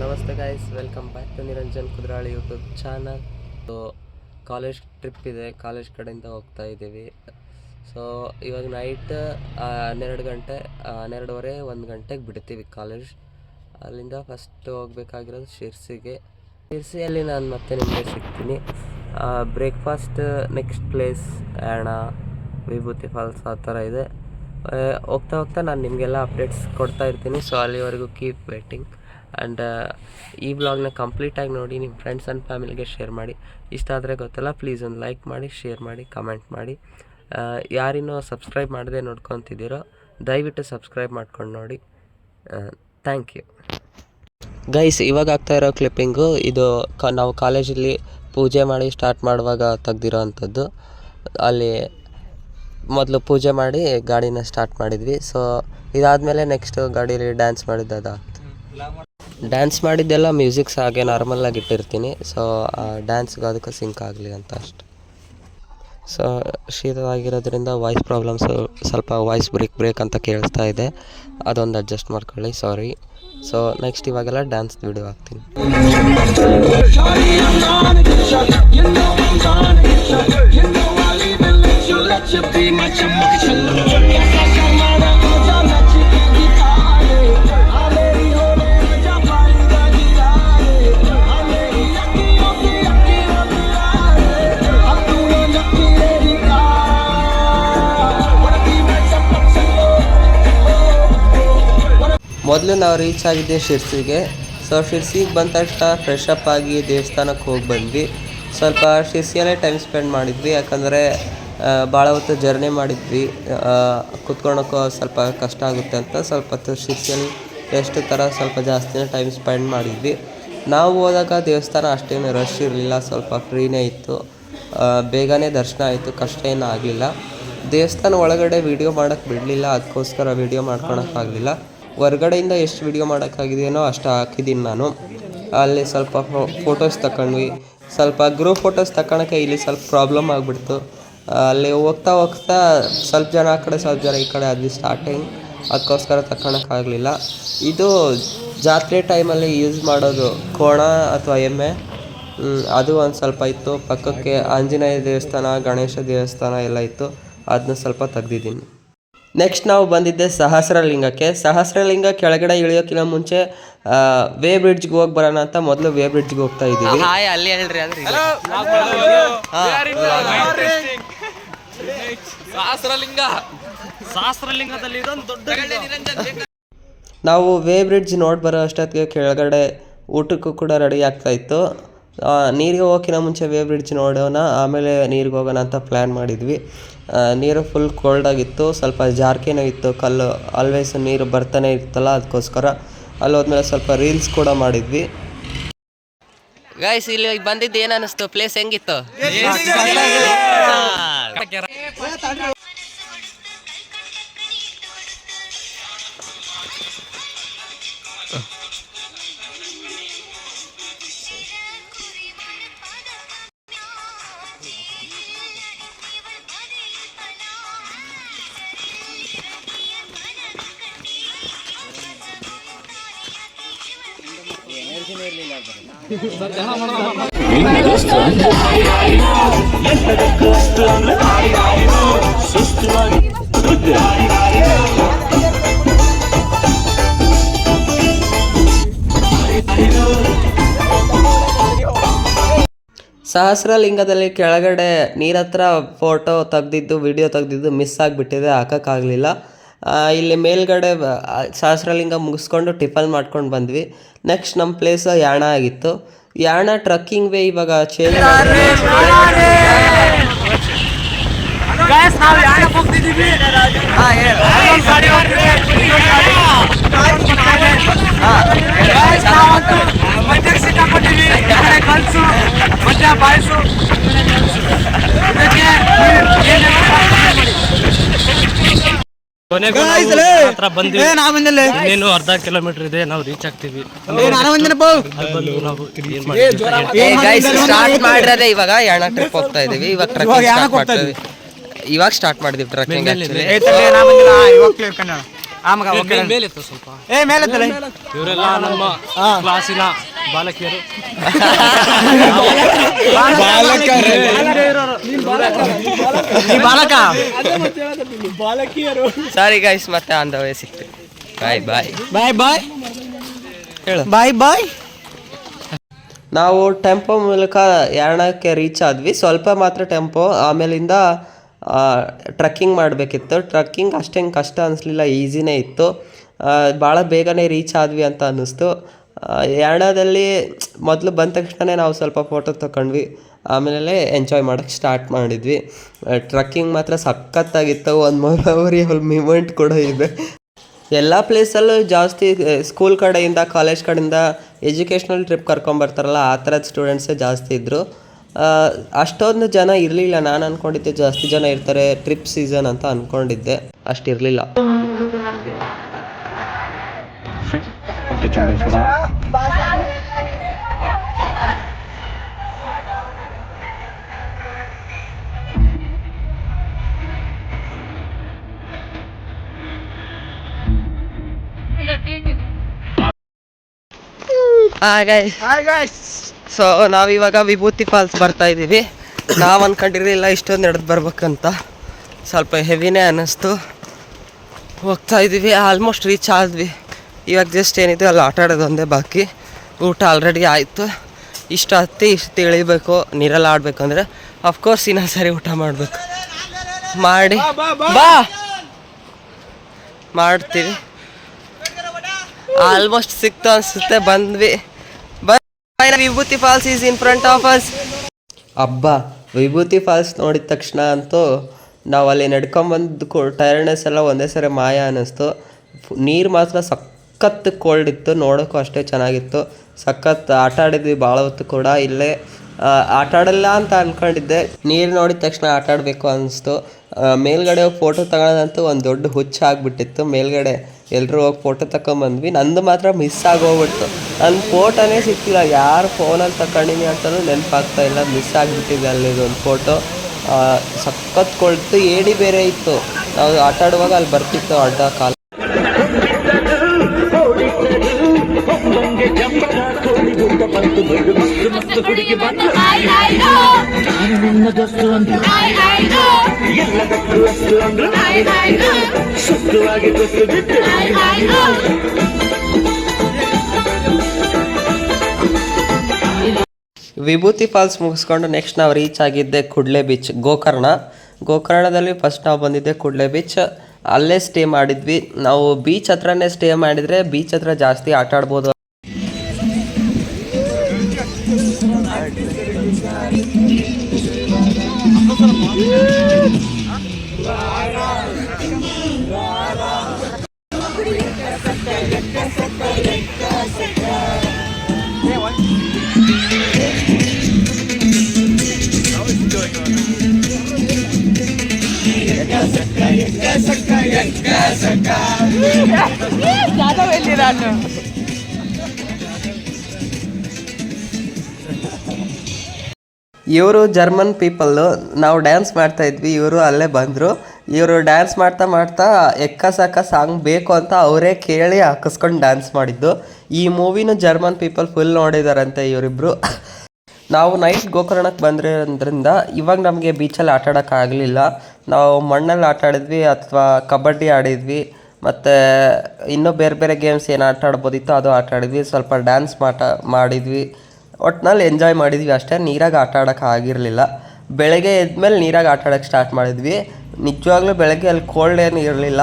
ನಮಸ್ತೆ guys, welcome back to Niranjan Kudrali YouTube channel. So college trip ಇದೆ, college ಕಡೆಯಿಂದ ಹೋಗ್ತಾ ಇದ್ದೀವಿ. ಸೊ ಇವಾಗ ನೈಟ್ 12 ಗಂಟೆ 12:30 1 ಗಂಟೆಗೆ ಬಿಡ್ತೀವಿ ಕಾಲೇಜ್. ಅಲ್ಲಿಂದ ಫಸ್ಟ್ ಹೋಗ್ಬೇಕಾಗಿರೋದು ಶಿರ್ಸಿಯಲ್ಲಿ ನಾನು ಮತ್ತೆ ನಿಮಗೆ ಸಿಗ್ತೀನಿ. ಬ್ರೇಕ್ಫಾಸ್ಟ್ ನೆಕ್ಸ್ಟ್ ಪ್ಲೇಸ್ ಯಾಣ, ವಿಭೂತಿ ಫಾಲ್ಸ್ ಆ ಥರ ಇದೆ. ಹೋಗ್ತಾ ಹೋಗ್ತಾ ನಾನು ನಿಮಗೆಲ್ಲ ಅಪ್ಡೇಟ್ಸ್ ಕೊಡ್ತಾ ಇರ್ತೀನಿ. ಸೊ ಅಲ್ಲಿವರೆಗೂ ಕೀಪ್ ವೇಟಿಂಗ್. ಆ್ಯಂಡ್ ಈ ವ್ಲಾಗ್ನ ಕಂಪ್ಲೀಟಾಗಿ ನೋಡಿ ನಿಮ್ಮ ಫ್ರೆಂಡ್ಸ್ ಆ್ಯಂಡ್ ಫ್ಯಾಮಿಲಿಗೆ ಶೇರ್ ಮಾಡಿ. ಇಷ್ಟ ಆದರೆ ಗೊತ್ತಲ್ಲ, ಪ್ಲೀಸ್ ಒಂದು ಲೈಕ್ ಮಾಡಿ, ಶೇರ್ ಮಾಡಿ, ಕಮೆಂಟ್ ಮಾಡಿ. ಯಾರಿನ್ನೂ ಸಬ್ಸ್ಕ್ರೈಬ್ ಮಾಡದೆ ನೋಡ್ಕೊತಿದ್ದೀರೋ ದಯವಿಟ್ಟು ಸಬ್ಸ್ಕ್ರೈಬ್ ಮಾಡ್ಕೊಂಡು ನೋಡಿ. Thank you guys. ಇವಾಗ ಆಗ್ತಾ ಇರೋ ಕ್ಲಿಪ್ಪಿಂಗು ಇದು ನಾವು ಕಾಲೇಜಲ್ಲಿ ಪೂಜೆ ಮಾಡಿ ಸ್ಟಾರ್ಟ್ ಮಾಡುವಾಗ ತೆಗ್ದಿರೋ ಅಂಥದ್ದು. ಅಲ್ಲಿ ಮೊದಲು ಪೂಜೆ ಮಾಡಿ ಗಾಡಿನ ಸ್ಟಾರ್ಟ್ ಮಾಡಿದ್ವಿ. ಸೊ ಇದಾದಮೇಲೆ ನೆಕ್ಸ್ಟು ಗಾಡೀಲಿ ಡ್ಯಾನ್ಸ್ ಮಾಡಿದ್ದದ. ಡ್ಯಾನ್ಸ್ ಮಾಡಿದ್ದೆಲ್ಲ ಮ್ಯೂಸಿಕ್ಸ್ ಹಾಗೆ ನಾರ್ಮಲಾಗಿ ಇಟ್ಟಿರ್ತೀನಿ. ಸೊ ಡ್ಯಾನ್ಸ್ಗೆ ಅದಕ್ಕೆ ಸಿಂಕ್ ಆಗಲಿ ಅಂತ ಅಷ್ಟೆ. ಸೊ ಶೀತವಾಗಿರೋದ್ರಿಂದ ವಾಯ್ಸ್ ಪ್ರಾಬ್ಲಮ್ಸು, ಸ್ವಲ್ಪ ವಾಯ್ಸ್ ಬ್ರೇಕ್ ಅಂತ ಕೇಳಿಸ್ತಾ ಇದೆ, ಅದೊಂದು ಅಡ್ಜಸ್ಟ್ ಮಾಡ್ಕೊಳ್ಳಿ, ಸಾರಿ. ಸೊ ನೆಕ್ಸ್ಟ್ ಇವಾಗೆಲ್ಲ ಡ್ಯಾನ್ಸ್ ವಿಡಿಯೋ ಹಾಕ್ತೀನಿ. ಮೊದಲು ನಾವು ರೀಚ್ ಆಗಿದ್ದೆ ಶಿರ್ಸಿಗೆ. ಸೊ ಶಿರ್ಸಿಗೆ ಬಂದ ತಕ್ಷಣ ಫ್ರೆಶ್ ಅಪ್ ಆಗಿ ದೇವಸ್ಥಾನಕ್ಕೆ ಹೋಗಿ ಬಂದ್ವಿ. ಸ್ವಲ್ಪ ಶಿರ್ಸಿಯಲ್ಲೇ ಟೈಮ್ ಸ್ಪೆಂಡ್ ಮಾಡಿದ್ವಿ, ಯಾಕಂದರೆ ಭಾಳ ಹೊತ್ತು ಜರ್ನಿ ಮಾಡಿದ್ವಿ. ಕುತ್ಕೊಳಕ್ಕೂ ಸ್ವಲ್ಪ ಕಷ್ಟ ಆಗುತ್ತೆ ಅಂತ ಸ್ವಲ್ಪ ಹೊತ್ತು ಶಿರ್ಸಿಯಲ್ಲಿ ಎಷ್ಟು ಥರ ಸ್ವಲ್ಪ ಜಾಸ್ತಿನೇ ಟೈಮ್ ಸ್ಪೆಂಡ್ ಮಾಡಿದ್ವಿ. ನಾವು ಹೋದಾಗ ದೇವಸ್ಥಾನ ಅಷ್ಟೇನು ರಶ್ ಇರಲಿಲ್ಲ, ಸ್ವಲ್ಪ ಫ್ರೀನೇ ಇತ್ತು. ಬೇಗನೆ ದರ್ಶನ ಆಯಿತು, ಕಷ್ಟ ಏನೂ ಆಗಲಿಲ್ಲ. ದೇವಸ್ಥಾನ ಒಳಗಡೆ ವೀಡಿಯೋ ಮಾಡೋಕ್ಕೆ ಬಿಡಲಿಲ್ಲ, ಅದಕ್ಕೋಸ್ಕರ ವೀಡಿಯೋ ಮಾಡ್ಕೊಳಕ್ಕಾಗಲಿಲ್ಲ. ಹೊರ್ಗಡೆಯಿಂದ ಎಷ್ಟು ವೀಡಿಯೋ ಮಾಡೋಕ್ಕಾಗಿದೆಯೋ ಅಷ್ಟು ಹಾಕಿದ್ದೀನಿ ನಾನು. ಅಲ್ಲಿ ಸ್ವಲ್ಪ ಫೋಟೋಸ್ ತಗೊಂಡ್ವಿ. ಸ್ವಲ್ಪ ಗ್ರೂಪ್ ಫೋಟೋಸ್ ತಗೊಳಕ್ಕೆ ಇಲ್ಲಿ ಸ್ವಲ್ಪ ಪ್ರಾಬ್ಲಮ್ ಆಗಿಬಿಡ್ತು. ಅಲ್ಲಿ ಹೋಗ್ತಾ ಸ್ವಲ್ಪ ಜನ ಆ ಕಡೆ ಸ್ವಲ್ಪ ಜನ ಈ ಕಡೆ ಆದ್ವಿ ಸ್ಟಾರ್ಟಿಂಗ್, ಅದಕ್ಕೋಸ್ಕರ ತಗೊಳಕ್ಕಾಗಲಿಲ್ಲ. ಇದು ಜಾತ್ರೆ ಟೈಮಲ್ಲಿ ಯೂಸ್ ಮಾಡೋದು ಕೋಣ ಅಥವಾ ಎಮ್ಮೆ, ಅದು ಒಂದು ಸ್ವಲ್ಪ ಇತ್ತು. ಪಕ್ಕಕ್ಕೆ ಆಂಜನೇಯ ದೇವಸ್ಥಾನ, ಗಣೇಶ ದೇವಸ್ಥಾನ ಎಲ್ಲ ಇತ್ತು, ಅದನ್ನ ಸ್ವಲ್ಪ ತೆಗ್ದಿದ್ದೀನಿ. ನೆಕ್ಸ್ಟ್ ನಾವು ಬಂದಿದ್ದೆ ಸಹಸ್ರಲಿಂಗಕ್ಕೆ. ಸಹಸ್ರಲಿಂಗ ಕೆಳಗಡೆ ಇಳಿಯೋಕ್ಕಿಂತ ಮುಂಚೆ ವೇ ಬ್ರಿಡ್ಜ್ಗೆ ಹೋಗಿ ಬರೋಣ ಅಂತ ಮೊದಲು ವೇ ಬ್ರಿಡ್ಜ್ಗೆ ಹೋಗ್ತಾ ಇದ್ದೀವಿ. ನಾವು ವೇ ಬ್ರಿಡ್ಜ್ ನೋಡಿ ಬರೋ ಅಷ್ಟೊತ್ತಿಗೆ ಕೆಳಗಡೆ ಊಟಕ್ಕೂ ಕೂಡ ರೆಡಿ ಆಗ್ತಾ ಇತ್ತು. ನೀರಿಗೆ ಹೋಗೋಕ್ಕಿಂತ ಮುಂಚೆ ವೇ ಬ್ರಿಡ್ಜ್ ನೋಡೋಣ, ಆಮೇಲೆ ನೀರಿಗೆ ಹೋಗೋಣ ಅಂತ ಪ್ಲ್ಯಾನ್ ಮಾಡಿದ್ವಿ. ನೀರು ಫುಲ್ ಕೋಲ್ಡಾಗಿತ್ತು, ಸ್ವಲ್ಪ ಜಾರ್ಕೆನೂ ಇತ್ತು, ಕಲ್ಲು ಆಲ್ವೇಸ್ ನೀರು ಬರ್ತಾನೆ ಇರ್ತಲ್ಲ, ಅದಕ್ಕೋಸ್ಕರ ಅಲ್ಲಿ ಹೋದ್ಮೇಲೆ ಸ್ವಲ್ಪ ರೀಲ್ಸ್ ಕೂಡ ಮಾಡಿದ್ವಿ. ಗೈಸ್, ಇಲ್ಲಿ ಬಂದಿದ್ದು ಏನು ಅನ್ನಿಸ್ತು? ಪ್ಲೇಸ್ ಹೆಂಗಿತ್ತು? ಸಹಸ್ರಲಿಂಗದಲ್ಲಿ ಕೆಳಗಡೆ ನೀರತ್ರ ಫೋಟೋ ತೆಗ್ದಿದ್ದು, ವಿಡಿಯೋ ತೆಗ್ದಿದ್ದು ಮಿಸ್ ಆಗಿಬಿಟ್ಟಿದೆ, ಹಾಕೋಕ್ಕಾಗಲಿಲ್ಲ. ಇಲ್ಲಿ ಮೇಲ್ಗಡೆ ಸಹಸ್ರಲಿಂಗ ಮುಗಿಸ್ಕೊಂಡು ಟಿಫನ್ ಮಾಡ್ಕೊಂಡು ಬಂದ್ವಿ. ನೆಕ್ಸ್ಟ್ ನಮ್ಮ ಪ್ಲೇಸ್ ಯಾಣ ಆಗಿತ್ತು. ಯಾಣ ಟ್ರಕ್ಕಿಂಗ್ ವೇ ಇವಾಗ ಚೇಂಜ್ ಇನ್ನೇನು ಅರ್ಧ ಕಿಲೋಮೀಟರ್ ಇದೆ, ನಾವು ರೀಚ್ ಆಗ್ತೀವಿ. ಸ್ಟಾರ್ಟ್ ಮಾಡಿರೋದೇ ಇವಾಗ ಯಾಣ ಟ್ರಿಪ್ ಹೋಗ್ತಾ ಇದೀವಿ. ಇವಾಗ ಟ್ರಕ್ಕಿಂಗ್ ಸ್ಟಾರ್ಟ್ ಮಾಡಿದ್ವಿ. ಮೇಲೆತ್ತು ಸ್ವಲ್ಪ ಇವರೆಲ್ಲ ನಮ್ಮ ಕ್ಲಾಸಿನ ಬಾಲಕಿಯರು. ಸಾರಿ ಗೈಸ್, ಮತ್ತೆ ಆನ್ ದ ವೇ ಸಿಗ್ತೀವಿ. ಬಾಯ್ ಬಾಯ್ ಬಾಯ್ ಬಾಯ್ ಹೇಳು. ಬಾಯ್ ಬಾಯ್. ನಾವು ಟೆಂಪೋ ಮೂಲಕ ಯಾರಣಕ್ಕೆ ರೀಚ್ ಆದ್ವಿ. ಸ್ವಲ್ಪ ಮಾತ್ರ ಟೆಂಪೋ, ಆಮೇಲಿಂದ ಟ್ರಕ್ಕಿಂಗ್ ಮಾಡಬೇಕಿತ್ತು. ಟ್ರಕ್ಕಿಂಗ್ ಅಷ್ಟೇನು ಕಷ್ಟ ಅನಿಸ್ಲಿಲ್ಲ, ಈಸಿನೇ ಇತ್ತು. ಭಾಳ ಬೇಗನೆ ರೀಚ್ ಆದ್ವಿ ಅಂತ ಅನ್ನಿಸ್ತು. ಯಾರಣದಲ್ಲಿ ಮೊದಲು ಬಂದ ತಕ್ಷಣ ನಾವು ಸ್ವಲ್ಪ ಫೋಟೋ ತಗೊಂಡ್ವಿ, ಆಮೇಲೆ ಎಂಜಾಯ್ ಮಾಡೋಕ್ಕೆ ಸ್ಟಾರ್ಟ್ ಮಾಡಿದ್ವಿ. ಟ್ರಕ್ಕಿಂಗ್ ಮಾತ್ರ ಸಖತ್ತಾಗಿತ್ತು. 1 ಮೆಮೊರಿಯಲ್ ಮೂಮೆಂಟ್ ಕೂಡ ಇದೆ. ಎಲ್ಲ ಪ್ಲೇಸಲ್ಲೂ ಜಾಸ್ತಿ ಸ್ಕೂಲ್ ಕಡೆಯಿಂದ, ಕಾಲೇಜ್ ಕಡೆಯಿಂದ ಎಜುಕೇಷ್ನಲ್ ಟ್ರಿಪ್ ಕರ್ಕೊಂಬರ್ತಾರಲ್ಲ, ಆ ಥರದ ಸ್ಟೂಡೆಂಟ್ಸೇ ಜಾಸ್ತಿ ಇದ್ದರು. ಅಷ್ಟೊಂದು ಜನ ಇರಲಿಲ್ಲ. ನಾನು ಅಂದ್ಕೊಂಡಿದ್ದೆ ಜಾಸ್ತಿ ಜನ ಇರ್ತಾರೆ, ಟ್ರಿಪ್ ಸೀಸನ್ ಅಂತ ಅಂದ್ಕೊಂಡಿದ್ದೆ, ಅಷ್ಟಿರಲಿಲ್ಲ. ಸೊ ನಾವಿವಾಗ ವಿಭೂತಿ ಫಾಲ್ಸ್ ಬರ್ತಾ ಇದ್ದೀವಿ. ನಾವು ಅಂದ್ಕೊಂಡಿರಲಿಲ್ಲ ಇಷ್ಟೊಂದು ನಡೆದು ಬರ್ಬೇಕಂತ, ಸ್ವಲ್ಪ ಹೆವಿನೇ ಅನ್ನಿಸ್ತು. ಹೋಗ್ತಾ ಇದ್ದೀವಿ, ಆಲ್ಮೋಸ್ಟ್ ರೀಚ್ ಆದ್ವಿ. ಇವಾಗ ಜಸ್ಟ್ ಏನಿದೆ ಅಲ್ಲಿ ಆಟ ಆಡೋದು ಒಂದೇ ಬಾಕಿ. ಊಟ ಆಲ್ರೆಡಿ ಆಯಿತು. ಇಷ್ಟು ಹತ್ತಿ ಇಷ್ಟು ಇಳಿಬೇಕು. ನೀರೆಲ್ಲ ಆಡಬೇಕಂದ್ರೆ ಅಫ್ಕೋರ್ಸ್ ಇನ್ನೊಂದು ಸರಿ ಊಟ ಮಾಡಬೇಕು. ಮಾಡಿ ಮಾಡ್ತೀವಿ. ಆಲ್ಮೋಸ್ಟ್ ಸಿಕ್ತು ಅನಿಸುತ್ತೆ, ಬಂದ್ವಿ. Vibhuti Falls is in front of us. ಅಬ್ಬಾ, ವಿಭೂತಿ ಫಾಲ್ಸ್ ನೋಡಿದ ತಕ್ಷಣ ಅಂತೂ ನಾವು ಅಲ್ಲಿ ನಡ್ಕೊಂಬಂದು ಟೈರ್ಡ್ನೆಸ್ ಎಲ್ಲ ಒಂದೇ ಸರಿ ಮಾಯ ಅನ್ನಿಸ್ತು. ನೀರು ಮಾತ್ರ ಸಖತ್ ಕೋಲ್ಡ್ ಇತ್ತು, ನೋಡೋಕ್ಕೂ ಅಷ್ಟೇ ಚೆನ್ನಾಗಿತ್ತು. ಸಖತ್ ಆಟ ಆಡಿದ್ವಿ ಭಾಳ ಹೊತ್ತು ಕೂಡ. ಇಲ್ಲೇ ಆಟ ಆಡಲ್ಲ ಅಂತ ಅಂದ್ಕೊಂಡಿದ್ದೆ, ನೀರು ನೋಡಿದ ತಕ್ಷಣ ಆಟ ಆಡಬೇಕು ಅನ್ನಿಸ್ತು. ಮೇಲ್ಗಡೆ ಹೋಗಿ ಫೋಟೋ ತಗೊಳ್ಳೋದಂತೂ ಒಂದು ದೊಡ್ಡ ಹುಚ್ಚು ಆಗಿಬಿಟ್ಟಿತ್ತು. ಮೇಲ್ಗಡೆ ಎಲ್ಲರೂ ಹೋಗಿ ಫೋಟೋ ತಗೊಂಬಂದ್ವಿ. ನಂದು ಮಾತ್ರ ಮಿಸ್ ಆಗೋಗ್ಬಿಡ್ತು. ನನ್ನ ಫೋಟೋನೇ ಸಿಕ್ತಿಲ್ಲ. ಯಾರು ಫೋನಲ್ಲಿ ತಗೊಂಡಿನಿ ಅಂತಲೂ ನೆನಪಾಗ್ತಾ ಇಲ್ಲ. ಮಿಸ್ ಆಗಿಬಿಟ್ಟಿದೆ ಅಲ್ಲಿದೊಂದು ಫೋಟೋ. ಸಖತ್ ಕೊಳ್ತು, ಏಡಿ ಬೇರೆ ಇತ್ತು. ನಾವು ಆಟ ಆಡುವಾಗ ಅಲ್ಲಿ ಬರ್ತಿತ್ತು ಅಡ್ಡ ಕಾಲ. ವಿಭೂತಿ ಫಾಲ್ಸ್ ಮುಗಿಸ್ಕೊಂಡು ನೆಕ್ಸ್ಟ್ ನಾವು ರೀಚ್ ಆಗಿದ್ದೆ ಕುಡ್ಲೆ ಬೀಚ್, ಗೋಕರ್ಣದಲ್ಲಿ ಫಸ್ಟ್ ನಾವು ಬಂದಿದ್ದೆ ಕುಡ್ಲೆ ಬೀಚ್. ಅಲ್ಲೇ ಸ್ಟೇ ಮಾಡಿದ್ವಿ. ನಾವು ಬೀಚ್ ಹತ್ರನೇ ಸ್ಟೇ ಮಾಡಿದರೆ ಬೀಚ್ ಹತ್ರ ಜಾಸ್ತಿ ಆಟ ಆಡ್ಬೋದು. ಇವರು ಜರ್ಮನ್ ಪೀಪಲ್ಲು. ನಾವು ಡ್ಯಾನ್ಸ್ ಮಾಡ್ತಾ ಇದ್ವಿ, ಇವರು ಅಲ್ಲೇ ಬಂದರು. ಇವರು ಡ್ಯಾನ್ಸ್ ಮಾಡ್ತಾ ಮಾಡ್ತಾ ಎಕ್ಕ ಸಕ್ಕ ಸಾಂಗ್ ಬೇಕು ಅಂತ ಅವರೇ ಕೇಳಿ ಹಾಕಿಸ್ಕೊಂಡು ಡ್ಯಾನ್ಸ್ ಮಾಡಿದ್ದು. ಈ ಮೂವಿನೂ ಜರ್ಮನ್ ಪೀಪಲ್ ಫುಲ್ ನೋಡಿದಾರಂತೆ ಇವರಿಬ್ಬರು. ನಾವು ನೈಟ್ ಗೋಕರ್ಣಕ್ಕೆ ಬಂದಿರೋದ್ರಿಂದ ಇವಾಗ ನಮಗೆ ಬೀಚಲ್ಲಿ ಆಟ ಆಡೋಕ್ಕಾಗಲಿಲ್ಲ. ನಾವು ಮಣ್ಣಲ್ಲಿ ಆಟ ಆಡಿದ್ವಿ ಅಥವಾ ಕಬಡ್ಡಿ ಆಡಿದ್ವಿ, ಮತ್ತು ಇನ್ನೂ ಬೇರೆ ಬೇರೆ ಗೇಮ್ಸ್ ಏನು ಆಟ ಆಡ್ಬೋದಿತ್ತು ಅದು ಆಟ ಆಡಿದ್ವಿ. ಸ್ವಲ್ಪ ಡ್ಯಾನ್ಸ್ ಮಾಡಿದ್ವಿ. ಒಟ್ಟಿನಲ್ಲಿ ಎಂಜಾಯ್ ಮಾಡಿದ್ವಿ ಅಷ್ಟೇ. ನೀರಾಗ ಆಟ ಆಡೋಕ್ಕೆ ಆಗಿರಲಿಲ್ಲ. ಬೆಳಗ್ಗೆ ಎದ್ಮೇಲೆ ನೀರಾಗ ಆಟ ಆಡೋಕ್ಕೆ ಸ್ಟಾರ್ಟ್ ಮಾಡಿದ್ವಿ. ನಿಜವಾಗ್ಲೂ ಬೆಳಗ್ಗೆ ಅಲ್ಲಿ ಕೋಲ್ಡ್ ಏನು ಇರಲಿಲ್ಲ.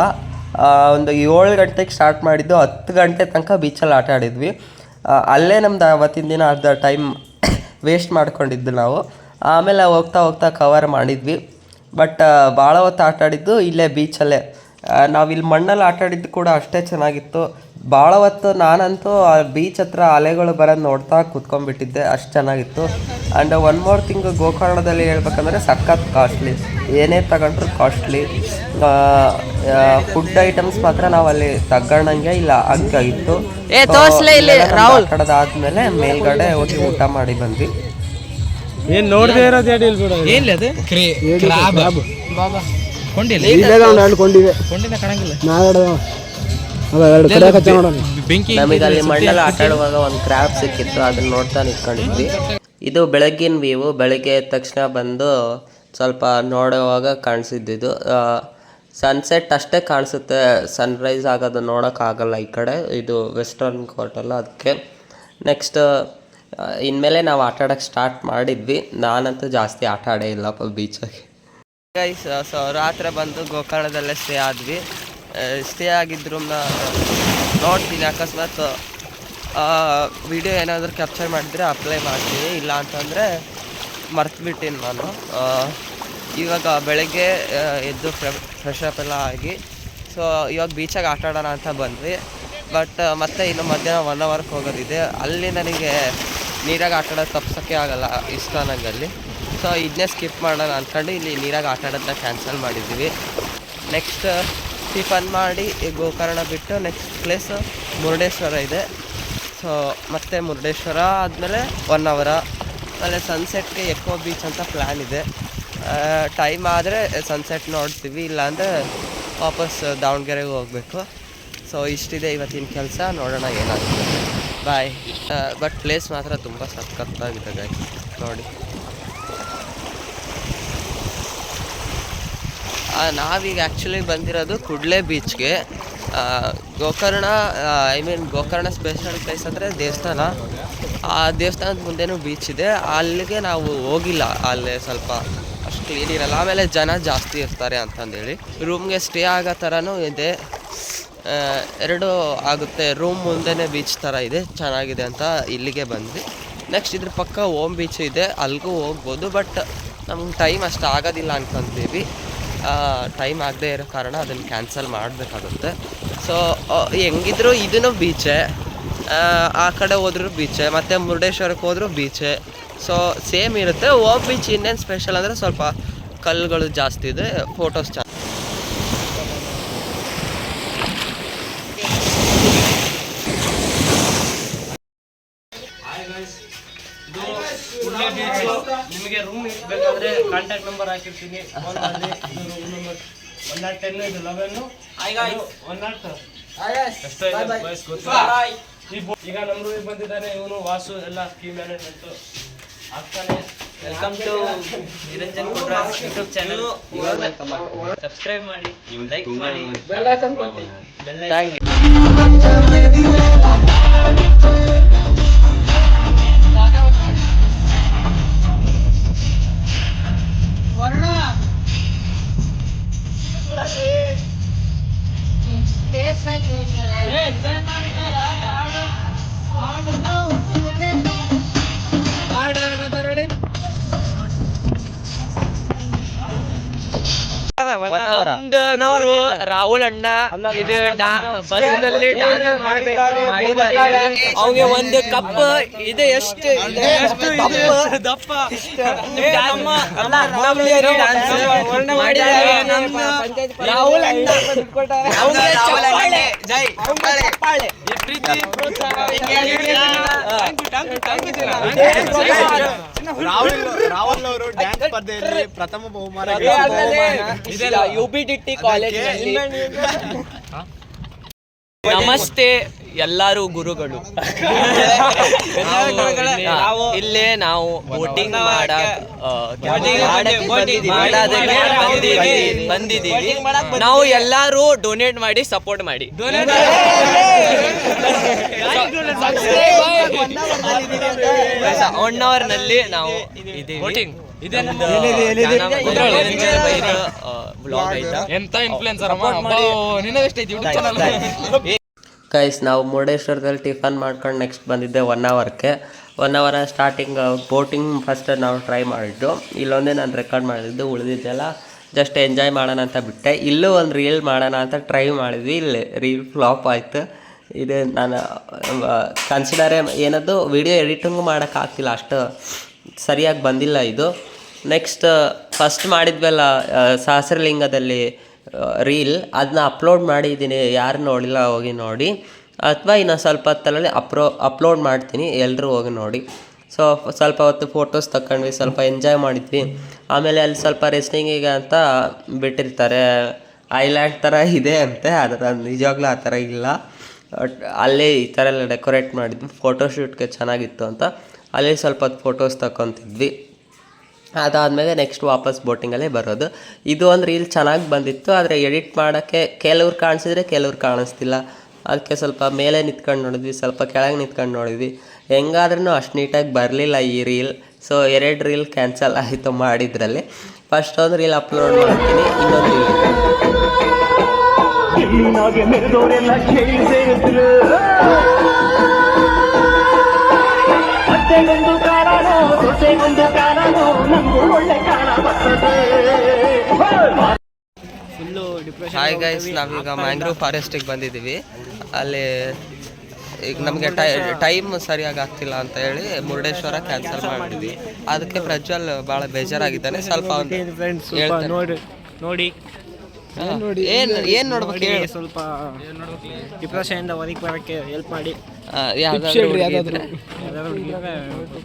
ಒಂದು 7 ಗಂಟೆಗೆ ಸ್ಟಾರ್ಟ್ ಮಾಡಿದ್ದು, 10 ಗಂಟೆ ತನಕ ಬೀಚಲ್ಲಿ ಆಟ ಆಡಿದ್ವಿ. ಅಲ್ಲೇ ನಮ್ದು ಅವತ್ತಿನ ದಿನ ಅರ್ಧ ಟೈಮ್ ವೇಸ್ಟ್ ಮಾಡ್ಕೊಂಡಿದ್ದು ನಾವು. ಆಮೇಲೆ ಹೋಗ್ತಾ ಹೋಗ್ತಾ ಕವರ್ ಮಾಡಿದ್ವಿ. ಬಟ್ ಭಾಳ ಹೊತ್ತು ಆಟ ಆಡಿದ್ದು ಇಲ್ಲೇ ಬೀಚಲ್ಲೇ. ನಾವಿಲ್ಲಿ ಮಣ್ಣಲ್ಲಿ ಆಟ ಆಡಿದ್ದು ಕೂಡ ಅಷ್ಟೇ ಚೆನ್ನಾಗಿತ್ತು. ಭಾಳ ಹೊತ್ತು ನಾನಂತೂ ಆ ಬೀಚ್ ಹತ್ರ ಅಲೆಗಳು ಬರೋದು ನೋಡ್ತಾ ಕೂತ್ಕೊಂಡ್ಬಿಟ್ಟಿದ್ದೆ, ಅಷ್ಟು ಚೆನ್ನಾಗಿತ್ತು. ಆ್ಯಂಡ್ ಒನ್ ಮೋರ್ ಥಿಂಗ್, ಗೋಕರ್ಣದಲ್ಲಿ ಹೇಳ್ಬೇಕಂದ್ರೆ ಸಖತ್ ಕಾಸ್ಟ್ಲಿ. ಏನೇ ತಗೊಂಡ್ರು ಕಾಸ್ಟ್ಲಿ. ಫುಡ್ ಐಟಮ್ಸ್ ಮಾತ್ರ ನಾವು ಅಲ್ಲಿ ತಗೊಳ್ಳಂಗೆ ಇಲ್ಲ, ಹಂಗಾಗಿತ್ತು. ಆಟಾಡೋದಾದ್ಮೇಲೆ ಮೇಲ್ಗಡೆ ಹೋಗಿ ಊಟ ಮಾಡಿ ಬಂದ್ವಿ. ಏನು ನೋಡದೆ ಇರೋದು ಏನಿಲ್ಲ, ಅದು ಕೊಂಡಿಲ್ಲ ಕಾಣಂಗಿಲ್ಲ. ಬೆಂಕಿ ನಮಗೆ ಅಲ್ಲಿ ಮಣ್ಣಲ್ಲಿ ಆಟ ಆಡುವಾಗ ಒಂದು ಕ್ರ್ಯಾಬ್ ಸಿಕ್ಕಿತ್ತು, ಅದನ್ನ ನೋಡ್ತಾ ನಿಂತ್ಕೊಂಡಿದ್ವಿ. ಇದು ಬೆಳಗ್ಗಿನ ವ್ಯೂ. ಬೆಳಗ್ಗೆ ಎದ್ದ ತಕ್ಷಣ ಬಂದು ಸ್ವಲ್ಪ ನೋಡುವಾಗ ಕಾಣಿಸಿದ್ದು ಸನ್ಸೆಟ್ ಅಷ್ಟೇ ಕಾಣಿಸುತ್ತೆ, ಸನ್ರೈಸ್ ಆಗೋದು ನೋಡೋಕ್ಕಾಗಲ್ಲ ಈ ಕಡೆ. ಇದು ವೆಸ್ಟರ್ನ್ ಘಾಟಲ್ಲ, ಅದಕ್ಕೆ ನೆಕ್ಸ್ಟ್ ಇನ್ಮೇಲೆ ನಾವು ಆಟ ಆಡೋಕ್ಕೆ ಸ್ಟಾರ್ಟ್ ಮಾಡಿದ್ವಿ. ನಾನಂತೂ ಜಾಸ್ತಿ ಆಟ ಆಡೇ ಇಲ್ಲಪ್ಪ ಬೀಚಾಗಿ. ಗೈಸ್, ಸೊ ರಾತ್ರಿ ಬಂದು ಗೋಕರ್ಣದಲ್ಲೇ ಸ್ಟೇ ಆದ್ವಿ. ಸ್ಟೇ ಆಗಿದ್ದ ರೂಮ್ನ ನೋಡ್ತೀನಿ, ಅಕಸ್ಮಾತ್ ವಿಡಿಯೋ ಏನಾದರೂ ಕ್ಯಾಪ್ಚರ್ ಮಾಡಿದರೆ ಅಪ್ಲೈ ಮಾಡ್ತೀನಿ, ಇಲ್ಲ ಅಂತಂದರೆ ಮರ್ತುಬಿಟ್ಟಿನಿ ನಾನು. ಇವಾಗ ಬೆಳಗ್ಗೆ ಎದ್ದು ಫ್ರೆಶ್ ಅಪ್ ಎಲ್ಲ ಆಗಿ ಸೊ ಇವಾಗ ಬೀಚಾಗಿ ಆಟ ಆಡೋಣ ಅಂತ ಬಂದ್ವಿ. ಬಟ್ ಮತ್ತೆ ಇನ್ನು ಮಧ್ಯಾಹ್ನ 1 ಅವರ್ಗೆ ಹೋಗೋದಿದೆ. ಅಲ್ಲಿ ನನಗೆ ನೀರಾಗ ಆಟ ಆಡೋದು ತಪ್ಸೋಕ್ಕೆ ಆಗಲ್ಲ, ಇಷ್ಟ ನಂಗಲ್ಲಿ. ಸೊ ಇದನ್ನೇ ಸ್ಕಿಪ್ ಮಾಡೋಣ ಅಂದ್ಕೊಂಡು ಇಲ್ಲಿ ನೀರಾಗ ಆಟ ಆಡೋದನ್ನ ಕ್ಯಾನ್ಸಲ್ ಮಾಡಿದ್ದೀವಿ. ನೆಕ್ಸ್ಟ್ ಟಿಫನ್ ಮಾಡಿ ಗೋಕರ್ಣ ಬಿಟ್ಟು ನೆಕ್ಸ್ಟ್ ಪ್ಲೇಸ್ ಮುರುಡೇಶ್ವರ ಇದೆ. ಸೊ ಮತ್ತೆ ಮುರುಡೇಶ್ವರ ಆದಮೇಲೆ 1 ಅವರ ಆಮೇಲೆ ಸನ್ಸೆಟ್ಗೆ ಎಕೋ ಬೀಚ್ ಅಂತ ಪ್ಲ್ಯಾನ್ ಇದೆ. ಟೈಮ್ ಆದರೆ ಸನ್ಸೆಟ್ ನೋಡ್ತೀವಿ, ಇಲ್ಲಾಂದರೆ ವಾಪಸ್ ದಾವಣಗೆರೆಗೆ ಹೋಗಬೇಕು. ಸೊ ಇಷ್ಟಿದೆ ಇವತ್ತಿನ ಕೆಲಸ, ನೋಡೋಣ ಏನಾಗುತ್ತೆ. ಬಾಯ್. ಬಟ್ ಪ್ಲೇಸ್ ಮಾತ್ರ ತುಂಬ ಸಖತ್ತಾಗಿದೆ ಗೈಸ್, ನೋಡಿ. ನಾವೀಗ ಆ್ಯಕ್ಚುಲಿ ಬಂದಿರೋದು ಕುಡ್ಲೆ ಬೀಚ್ಗೆ. ಗೋಕರ್ಣ ಗೋಕರ್ಣ ಸ್ಪೆಷಲ್ ಪ್ಲೇಸ್ ಅಂದರೆ ದೇವಸ್ಥಾನ. ಆ ದೇವಸ್ಥಾನದ ಮುಂದೆನೂ ಬೀಚ್ ಇದೆ, ಅಲ್ಲಿಗೆ ನಾವು ಹೋಗಿಲ್ಲ. ಅಲ್ಲಿ ಸ್ವಲ್ಪ ಅಷ್ಟು ಕ್ಲೀನ್ ಇರಲ್ಲ, ಆಮೇಲೆ ಜನ ಜಾಸ್ತಿ ಇರ್ತಾರೆ ಅಂತಂದೇಳಿ. ರೂಮ್ಗೆ ಸ್ಟೇ ಆಗೋ ಥರನೂ ಇದೆ, 2 ಆಗುತ್ತೆ. ರೂಮ್ ಮುಂದೆನೇ ಬೀಚ್ ಥರ ಇದೆ, ಚೆನ್ನಾಗಿದೆ ಅಂತ ಇಲ್ಲಿಗೆ ಬಂದ್ವಿ. ನೆಕ್ಸ್ಟ್ ಇದ್ರ ಪಕ್ಕ ಓಮ್ ಬೀಚ್ ಇದೆ, ಅಲ್ಲಿಗೂ ಹೋಗ್ಬೋದು. ಬಟ್ ನಮ್ಗೆ ಟೈಮ್ ಅಷ್ಟು ಆಗೋದಿಲ್ಲ ಅನ್ಕೊತೀವಿ. ಟೈಮ್ ಆಗದೆ ಇರೋ ಕಾರಣ ಅದನ್ನು ಕ್ಯಾನ್ಸಲ್ ಮಾಡಬೇಕಾಗುತ್ತೆ. ಸೊ ಹೆಂಗಿದ್ರು ಇದೂ ಬೀಚೆ, ಆ ಕಡೆ ಹೋದ್ರೂ ಬೀಚೆ, ಮತ್ತು ಮುರುಡೇಶ್ವರಕ್ಕೆ ಹೋದ್ರೂ ಬೀಚೆ. ಸೊ ಸೇಮ್ ಇರುತ್ತೆ. ಓಮ್ ಬೀಚ್ ಇನ್ನೇನು ಸ್ಪೆಷಲ್ ಅಂದರೆ ಸ್ವಲ್ಪ ಕಲ್ಲುಗಳು ಜಾಸ್ತಿ ಇದೆ, ಫೋಟೋಸ್ ಚೆನ್ನಾಗಿ. ನಿಮಗೆ ರೂಮ್ ಬೇಕಾದ್ರೆ ಕಾಂಟ್ಯಾಕ್ಟ್ ನಂಬರ್ ಹಾಕಿರ್ತೀನಿ, ಫೋನ್ ಮಾಡಿ. ಇದು ರೂಮ್ ನಂಬರ್ 110, ಇದು 11, 108 ಅಷ್ಟೇ ಈಗ ನಮ್ಮ ರೂಮಿಗೆ ಬಂದಿದ್ದಾನೆ ಇವನು ವಾಸು, ಎಲ್ಲ ಕೀ ಮ್ಯಾನೇಜ್ಮೆಂಟ್ ಆಗ್ತಾನೆ. Welcome to Niranjan Kudral YouTube channel. Subscribe ಮಾಡಿ, ಲೈಕ್ ಮಾಡಿ, ಬೆಲ್ ಐಕಾನ್ ಒತ್ತಿ. Thank you. ನಾವು ರಾಹುಲ್ ಅಣ್ಣ ಇದು ಬಸ್ನಲ್ಲಿ ಅವ್ಗೆ ಒಂದು ಕಪ್ ಇದು ಎಷ್ಟು ದಪ್ಪ ರಾಹುಲ್ ಅಣ್ಣ ರಾಹುಲ್ ಅವರು ಡ್ಯಾನ್ಸ್ ಸ್ಪರ್ಧೆಯಲ್ಲಿ ಪ್ರಥಮ ಬಹುಮಾನ UBDT ಕಾಲೇಜಿನಲ್ಲಿ. ನಮಸ್ತೆ ಎಲ್ಲರೂ ಗುರುಗಳು. ಇಲ್ಲೇ ನಾವು ಬೋಟಿಂಗ್ ಬಂದಿದ್ದೀವಿ. ನಾವು ಎಲ್ಲರೂ ಡೊನೇಟ್ ಮಾಡಿ ಸಪೋರ್ಟ್ ಮಾಡಿ. 1 ಅವರ್ನಲ್ಲಿ ನಾವು ಬೋಟಿಂಗ್ ಗೈಸ್, ನಾವು ಮುರುಡೇಶ್ವರದಲ್ಲಿ ಟಿಫನ್ ಮಾಡ್ಕೊಂಡು ನೆಕ್ಸ್ಟ್ ಬಂದಿದ್ದೆ 1 ಅವರ್ಗೆ. 1 ಅವರ್ ಸ್ಟಾರ್ಟಿಂಗ್ ಬೋಟಿಂಗ್ ಫಸ್ಟ್ ನಾವು ಟ್ರೈ ಮಾಡಿದ್ದು. ಇಲ್ಲೊಂದೇ ನಾನು ರೆಕಾರ್ಡ್ ಮಾಡಿದ್ದು, ಉಳಿದಿದ್ದೆಲ್ಲ ಜಸ್ಟ್ ಎಂಜಾಯ್ ಮಾಡೋಣ ಅಂತ ಬಿಟ್ಟೆ. ಇಲ್ಲೂ ಒಂದು ರೀಲ್ ಮಾಡೋಣ ಅಂತ ಟ್ರೈ ಮಾಡಿದ್ವಿ, ಇಲ್ಲಿ ರೀಲ್ ಫ್ಲಾಪ್ ಆಯಿತು. ಇದು ನಾನು ಕನ್ಸಿಡರೇ ಏನದು ವಿಡಿಯೋ ಎಡಿಟಿಂಗು ಮಾಡೋಕ್ಕಾಗ್ತಿಲ್ಲ, ಅಷ್ಟು ಸರಿಯಾಗಿ ಬಂದಿಲ್ಲ ಇದು. ನೆಕ್ಸ್ಟ್ ಫಸ್ಟ್ ಮಾಡಿದ್ವಲ್ಲ ಸಹಸ್ರಲಿಂಗದಲ್ಲಿ ರೀಲ್, ಅದನ್ನ ಅಪ್ಲೋಡ್ ಮಾಡಿದ್ದೀನಿ. ಯಾರು ನೋಡಿಲ್ಲ ಹೋಗಿ ನೋಡಿ, ಅಥವಾ ಇನ್ನು ಸ್ವಲ್ಪ ಹೊತ್ತಲ್ಲಿ ಅಪ್ಲೋಡ್ ಮಾಡ್ತೀನಿ, ಎಲ್ಲರೂ ಹೋಗಿ ನೋಡಿ. ಸೊ ಸ್ವಲ್ಪ ಹೊತ್ತು ಫೋಟೋಸ್ ತಗೊಂಡ್ವಿ, ಸ್ವಲ್ಪ ಎಂಜಾಯ್ ಮಾಡಿದ್ವಿ. ಆಮೇಲೆ ಅಲ್ಲಿ ಸ್ವಲ್ಪ ರೆಸ್ಟಿಂಗಿಗೆ ಅಂತ ಬಿಟ್ಟಿರ್ತಾರೆ, ಐಲ್ಯಾಂಡ್ ಥರ ಇದೆ ಅಂತೆ, ಆದರೆ ನಿಜವಾಗ್ಲೂ ಆ ಥರ ಇಲ್ಲ. ಅಲ್ಲೇ ಈ ಥರ ಎಲ್ಲ ಡೆಕೋರೇಟ್ ಮಾಡಿದ್ವಿ, ಫೋಟೋಶೂಟ್ಗೆ ಚೆನ್ನಾಗಿತ್ತು ಅಂತ ಅಲ್ಲೇ ಸ್ವಲ್ಪ ಹೊತ್ತು ಫೋಟೋಸ್ ತಗೊತಿದ್ವಿ. ಅದಾದಮೇಲೆ ನೆಕ್ಸ್ಟ್ ವಾಪಸ್ ಬೋಟಿಂಗಲ್ಲೇ ಬರೋದು. ಇದು ಒಂದು ರೀಲ್ ಚೆನ್ನಾಗಿ ಬಂದಿತ್ತು, ಆದರೆ ಎಡಿಟ್ ಮಾಡೋಕ್ಕೆ ಕೆಲವ್ರು ಕಾಣಿಸಿದ್ರೆ ಕೆಲವ್ರು ಕಾಣಿಸ್ತಿಲ್ಲ. ಅದಕ್ಕೆ ಸ್ವಲ್ಪ ಮೇಲೆ ನಿಂತ್ಕೊಂಡು ನೋಡಿದ್ವಿ, ಸ್ವಲ್ಪ ಕೆಳಗೆ ನಿಂತ್ಕೊಂಡು ನೋಡಿದ್ವಿ. ಹೆಂಗಾದ್ರೂ ಅಷ್ಟು ನೀಟಾಗಿ ಬರಲಿಲ್ಲ ಈ ರೀಲ್. ಸೊ 2 ರೀಲ್ ಕ್ಯಾನ್ಸಲ್ ಆಯಿತು ಮಾಡಿದ್ರಲ್ಲಿ. ಫಸ್ಟ್ ಒಂದು ರೀಲ್ ಅಪ್ಲೋಡ್ ಮಾಡ್ತೀನಿ, ಇನ್ನೊಂದು ರೀಲ್ ಹಾಯ್ ಗೈಸ್, ನಾವೀಗ ಮ್ಯಾಂಗ್ರೋವ್ ಫಾರೆಸ್ಟಿಗೆ ಬಂದಿದ್ದೀವಿ. ಅಲ್ಲಿ ಈಗ ನಮಗೆ ಟೈಮ್ ಸರಿಯಾಗಿ ಆಗ್ತಿಲ್ಲ ಅಂತ ಹೇಳಿ ಮುರುಡೇಶ್ವರ ಕ್ಯಾನ್ಸಲ್ ಮಾಡಿದ್ವಿ. ಅದಕ್ಕೆ ಪ್ರಜ್ವಲ್ ಭಾಳ ಬೇಜಾರಾಗಿದ್ದಾನೆ. ಸ್ವಲ್ಪ ನೋಡಿ ಏನು ನೋಡ್ಬೇಕು ಹೇಳಿ, ಸ್ವಲ್ಪ ಡಿಪ್ರೆಷನ್ ಹೊರಗೆ ಬರೋಕ್ಕೆ ಹೆಲ್ಪ್ ಮಾಡಿ.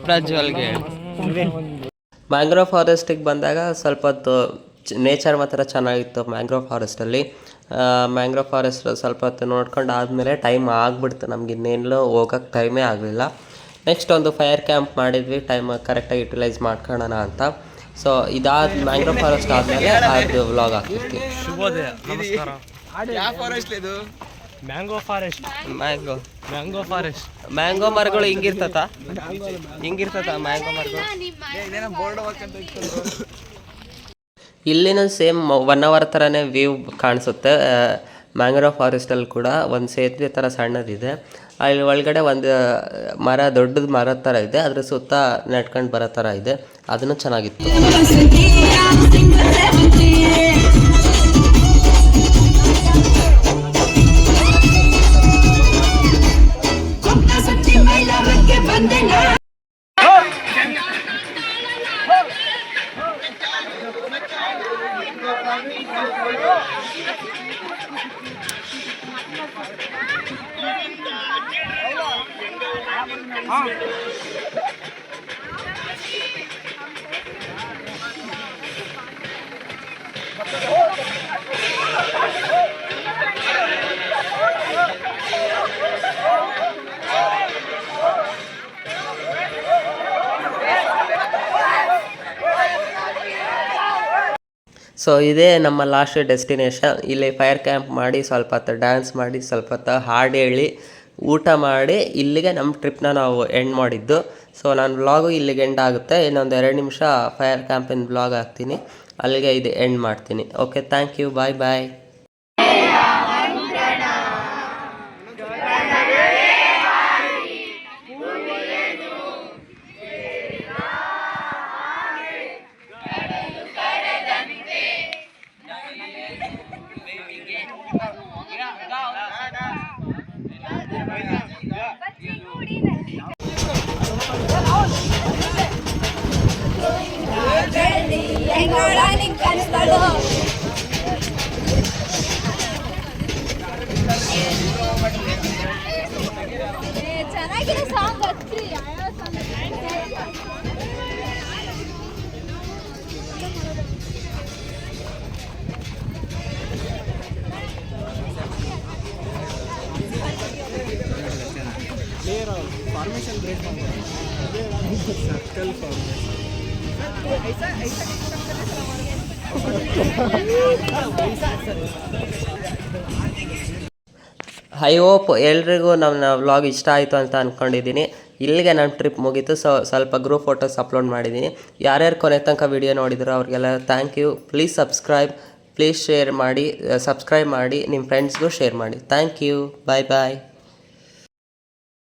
ಪ್ರಜ್ವಲ್ಗೆ ಮ್ಯಾಂಗ್ರೋವ್ ಫಾರೆಸ್ಟಿಗೆ ಬಂದಾಗ ಸ್ವಲ್ಪ ಹೊತ್ತು ನೇಚರ್ ಮಾತ್ರ ಚೆನ್ನಾಗಿತ್ತು. ಮ್ಯಾಂಗ್ರೋವ್ ಫಾರೆಸ್ಟಲ್ಲಿ ಮ್ಯಾಂಗ್ರೋವ್ ಫಾರೆಸ್ಟ್ ಸ್ವಲ್ಪ ಹೊತ್ತು ನೋಡ್ಕೊಂಡು ಆದಮೇಲೆ ಟೈಮ್ ಆಗಿಬಿಡ್ತು, ನಮ್ಗೆ ಇನ್ನೇನೋ ಹೋಗೋಕ್ಕೆ ಟೈಮೇ ಆಗಲಿಲ್ಲ. ನೆಕ್ಸ್ಟ್ ಒಂದು ಫೈರ್ ಕ್ಯಾಂಪ್ ಮಾಡಿದ್ವಿ, ಟೈಮ್ ಕರೆಕ್ಟಾಗಿ ಯುಟಿಲೈಸ್ ಮಾಡ್ಕೊಳ್ಳೋಣ ಅಂತ. ಸೊ ಇದಾದ ಮ್ಯಾಂಗ್ರೋವ್ ಫಾರೆಸ್ಟ್ ಆದಮೇಲೆ ಅದು ವ್ಲಾಗ್ ಆಗ್ತಿತ್ತು. ಶುಭೋದಯ, ನಮಸ್ಕಾರ. ಯಾವ ಫಾರೆಸ್ಟ್ ಇದು? Mango forest. Mango forest. Mango ಮರಗಳು ಹಿಂಗಿರ್ತತ ಮ್ಯಾಂಗೋ ಮರಗಳು. ಇಲ್ಲಿನ ಸೇಮ್ 1 hour ಥರನೇ ವ್ಯೂ ಕಾಣಿಸುತ್ತೆ. ಮ್ಯಾಂಗ್ರೋವ್ ಫಾರೆಸ್ಟಲ್ಲಿ ಕೂಡ ಒಂದು ಸೇತುವೆ ಥರ ಸಣ್ಣದಿದೆ. ಅಲ್ಲಿ ಒಳಗಡೆ ಒಂದು ಮರ, ದೊಡ್ಡದು ಮರದ ಥರ ಇದೆ, ಅದ್ರ ಸುತ್ತ ನಡ್ಕೊಂಡು ಬರೋ ಥರ ಇದೆ. ಅದನ್ನು ಚೆನ್ನಾಗಿತ್ತು. ಸೊ ಇದೇ ನಮ್ಮ ಲಾಸ್ಟ್ ಡೆಸ್ಟಿನೇಷನ್. ಇಲ್ಲಿ ಫೈರ್ ಕ್ಯಾಂಪ್ ಮಾಡಿ, ಸ್ವಲ್ಪ ಹೊತ್ತು ಡ್ಯಾನ್ಸ್ ಮಾಡಿ, ಸ್ವಲ್ಪ ಹೊತ್ತು ಹಾಡು ಹೇಳಿ, ಊಟ ಮಾಡಿ, ಇಲ್ಲಿಗೆ ನಮ್ಮ ಟ್ರಿಪ್ನ ನಾವು ಎಂಡ್ ಮಾಡಿದ್ದು. ಸೊ ನಾನು ವ್ಲಾಗು ಇಲ್ಲಿಗೆ ಎಂಡ್ ಆಗುತ್ತೆ. ಇನ್ನೊಂದು 2 ನಿಮಿಷ ಫೈರ್ ಕ್ಯಾಂಪಿನ ವ್ಲಾಗ್ ಹಾಕ್ತೀನಿ, ಅಲ್ಲಿಗೆ ಇದು ಎಂಡ್ ಮಾಡ್ತೀನಿ. Okay, thank you, bye bye. ಚೆನ್ನಾಗಿದೆ ಸಾಂಗ್ ಹಚ್ಚಿ. Formation break circle formation. I hope ಎಲ್ರಿಗೂ ನಮ್ಮ ವ್ಲಾಗ್ ಇಷ್ಟ ಆಯಿತು ಅಂತ ಅಂದ್ಕೊಂಡಿದ್ದೀನಿ. ಇಲ್ಲಿಗೆ ನನ್ನ ಟ್ರಿಪ್ ಮುಗೀತು. ಸ್ವಲ್ಪ ಗ್ರೂಪ್ ಫೋಟೋಸ್ ಅಪ್ಲೋಡ್ ಮಾಡಿದ್ದೀನಿ. ಯಾರ್ಯಾರು ಕೊನೆ ತನಕ ವಿಡಿಯೋ ನೋಡಿದ್ರು ಅವ್ರಿಗೆಲ್ಲ ಥ್ಯಾಂಕ್ ಯು. ಪ್ಲೀಸ್ ಶೇರ್ ಮಾಡಿ, ಸಬ್ಸ್ಕ್ರೈಬ್ ಮಾಡಿ, ನಿಮ್ಮ ಫ್ರೆಂಡ್ಸ್ಗೂ ಶೇರ್ ಮಾಡಿ. Thank you, bye bye.